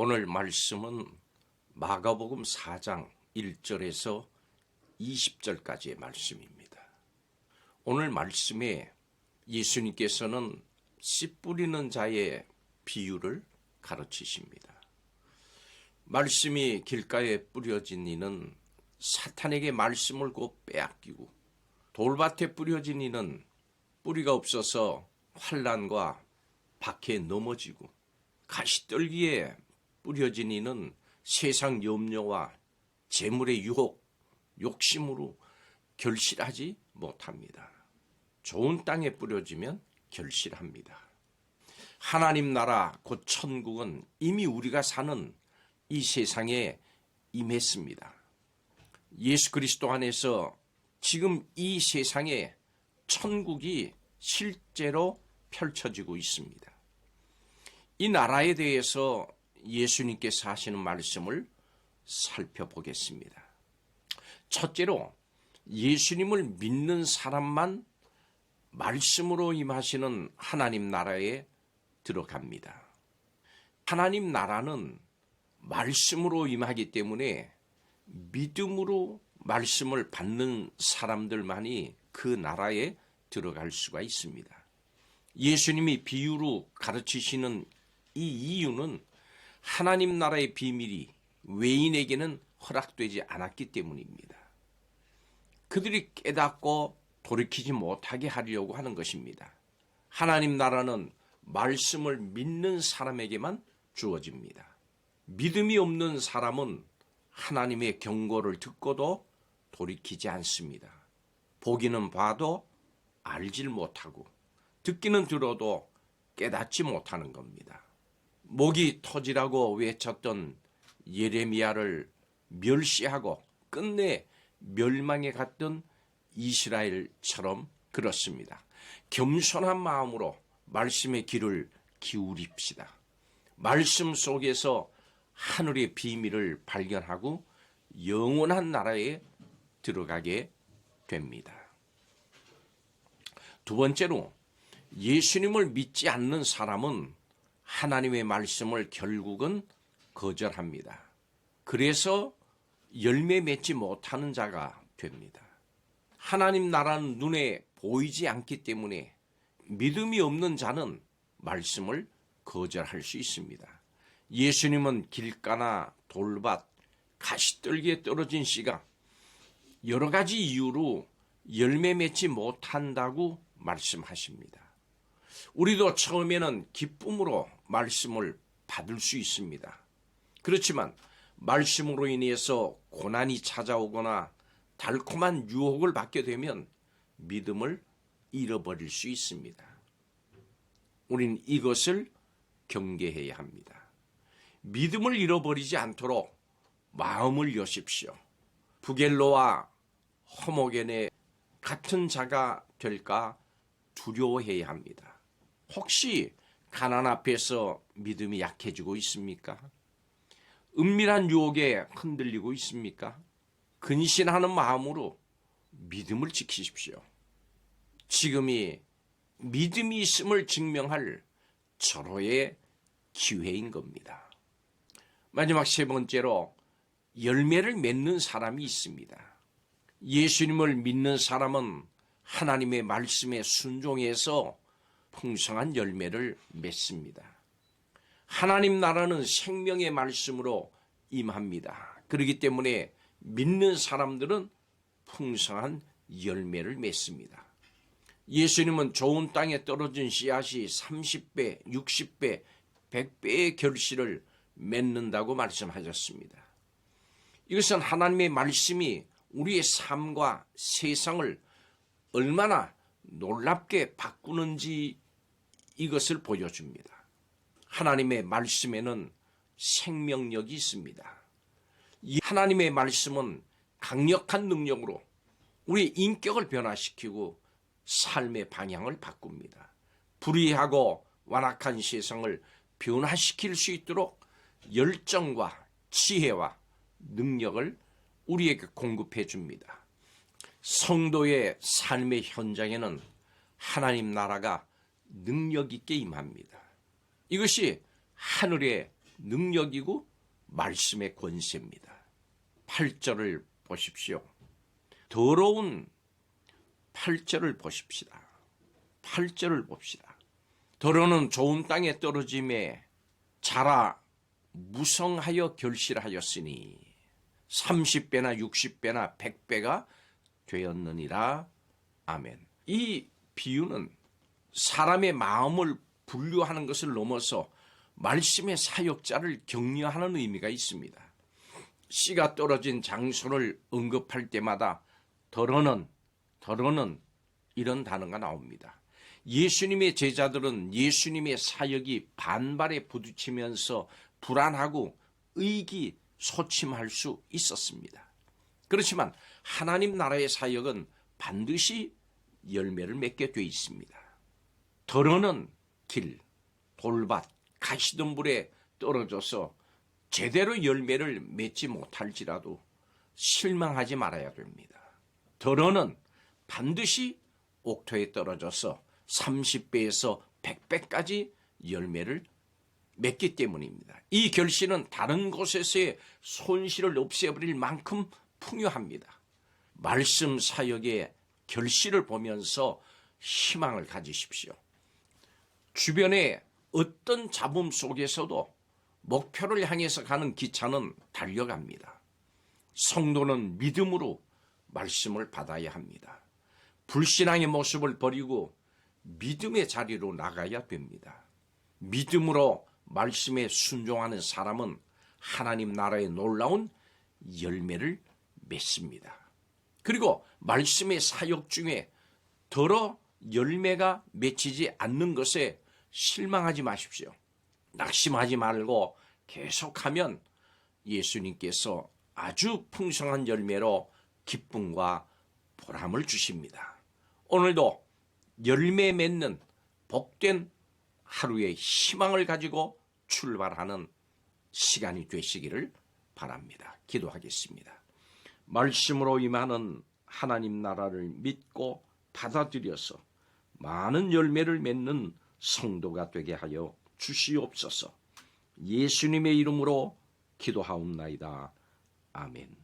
오늘 말씀은 마가복음 4장 1절에서 20절까지의 말씀입니다. 오늘 말씀에 예수님께서는 씨 뿌리는 자의 비유를 가르치십니다. 말씀이 길가에 뿌려진 이는 사탄에게 말씀을 곧 빼앗기고, 돌밭에 뿌려진 이는 뿌리가 없어서 환난과 박해에 넘어지고, 가시떨기에 뿌려진 이는 세상 염려와 재물의 유혹, 욕심으로 결실하지 못합니다. 좋은 땅에 뿌려지면 결실합니다. 하나님 나라 곧 천국은 이미 우리가 사는 이 세상에 임했습니다. 예수 그리스도 안에서 지금 이 세상에 천국이 실제로 펼쳐지고 있습니다. 이 나라에 대해서 예수님께서 하시는 말씀을 살펴보겠습니다. 첫째로 예수님을 믿는 사람만 말씀으로 임하시는 하나님 나라에 들어갑니다. 하나님 나라는 말씀으로 임하기 때문에 믿음으로 말씀을 받는 사람들만이 그 나라에 들어갈 수가 있습니다. 예수님이 비유로 가르치시는 이 이유는 하나님 나라의 비밀이 외인에게는 허락되지 않았기 때문입니다. 그들이 깨닫고 돌이키지 못하게 하려고 하는 것입니다. 하나님 나라는 말씀을 믿는 사람에게만 주어집니다. 믿음이 없는 사람은 하나님의 경고를 듣고도 돌이키지 않습니다. 보기는 봐도 알질 못하고, 듣기는 들어도 깨닫지 못하는 겁니다. 목이 터지라고 외쳤던 예레미야를 멸시하고 끝내 멸망에 갔던 이스라엘처럼 그렇습니다. 겸손한 마음으로 말씀의 귀를 기울입시다. 말씀 속에서 하늘의 비밀을 발견하고 영원한 나라에 들어가게 됩니다. 두 번째로, 예수님을 믿지 않는 사람은 하나님의 말씀을 결국은 거절합니다. 그래서 열매 맺지 못하는 자가 됩니다. 하나님 나라는 눈에 보이지 않기 때문에 믿음이 없는 자는 말씀을 거절할 수 있습니다. 예수님은 길가나 돌밭, 가시떨기에 떨어진 씨가 여러 가지 이유로 열매 맺지 못한다고 말씀하십니다. 우리도 처음에는 기쁨으로 말씀을 받을 수 있습니다. 그렇지만 말씀으로 인해서 고난이 찾아오거나 달콤한 유혹을 받게 되면 믿음을 잃어버릴 수 있습니다. 우리는 이것을 경계해야 합니다. 믿음을 잃어버리지 않도록 마음을 여십시오. 부겔로와 호모겐의 같은 자가 될까 두려워해야 합니다. 혹시 가난 앞에서 믿음이 약해지고 있습니까? 은밀한 유혹에 흔들리고 있습니까? 근신하는 마음으로 믿음을 지키십시오. 지금이 믿음이 있음을 증명할 절호의 기회인 겁니다. 마지막 세 번째로, 열매를 맺는 사람이 있습니다. 예수님을 믿는 사람은 하나님의 말씀에 순종해서 풍성한 열매를 맺습니다. 하나님 나라는 생명의 말씀으로 임합니다. 그렇기 때문에 믿는 사람들은 풍성한 열매를 맺습니다. 예수님은 좋은 땅에 떨어진 씨앗이 30배, 60배, 100배의 결실을 맺는다고 말씀하셨습니다. 이것은 하나님의 말씀이 우리의 삶과 세상을 얼마나 놀랍게 바꾸는지 이것을 보여줍니다. 하나님의 말씀에는 생명력이 있습니다. 이 하나님의 말씀은 강력한 능력으로 우리의 인격을 변화시키고 삶의 방향을 바꿉니다. 불의하고 완악한 세상을 변화시킬 수 있도록 열정과 지혜와 능력을 우리에게 공급해 줍니다. 성도의 삶의 현장에는 하나님 나라가 능력 있게 임합니다. 이것이 하늘의 능력이고 말씀의 권세입니다. 8절을 보십시오. 더러운 8절을 보십시다. 8절을 봅시다. 더러는 좋은 땅에 떨어짐에 자라 무성하여 결실하였으니 30배나 60배나 100배가 되었느니라. 아멘. 이 비유는 사람의 마음을 분류하는 것을 넘어서 말씀의 사역자를 격려하는 의미가 있습니다. 씨가 떨어진 장소를 언급할 때마다 더러는 이런 단어가 나옵니다. 예수님의 제자들은 예수님의 사역이 반발에 부딪히면서 불안하고 의기소침할 수 있었습니다. 그렇지만 하나님 나라의 사역은 반드시 열매를 맺게 돼 있습니다. 더러는 길, 돌밭, 가시덤불에 떨어져서 제대로 열매를 맺지 못할지라도 실망하지 말아야 됩니다. 더러는 반드시 옥토에 떨어져서 30배에서 100배까지 열매를 맺기 때문입니다. 이 결실은 다른 곳에서의 손실을 없애버릴 만큼 풍요합니다. 말씀 사역의 결실을 보면서 희망을 가지십시오. 주변의 어떤 잡음 속에서도 목표를 향해서 가는 기차는 달려갑니다. 성도는 믿음으로 말씀을 받아야 합니다. 불신앙의 모습을 버리고 믿음의 자리로 나가야 됩니다. 믿음으로 말씀에 순종하는 사람은 하나님 나라의 놀라운 열매를 맺습니다. 그리고 말씀의 사역 중에 더러 열매가 맺히지 않는 것에 실망하지 마십시오. 낙심하지 말고 계속하면 예수님께서 아주 풍성한 열매로 기쁨과 보람을 주십니다. 오늘도 열매 맺는 복된 하루의 희망을 가지고 출발하는 시간이 되시기를 바랍니다. 기도하겠습니다. 말씀으로 임하는 하나님 나라를 믿고 받아들여서 많은 열매를 맺는 성도가 되게 하여 주시옵소서. 예수님의 이름으로 기도하옵나이다. 아멘.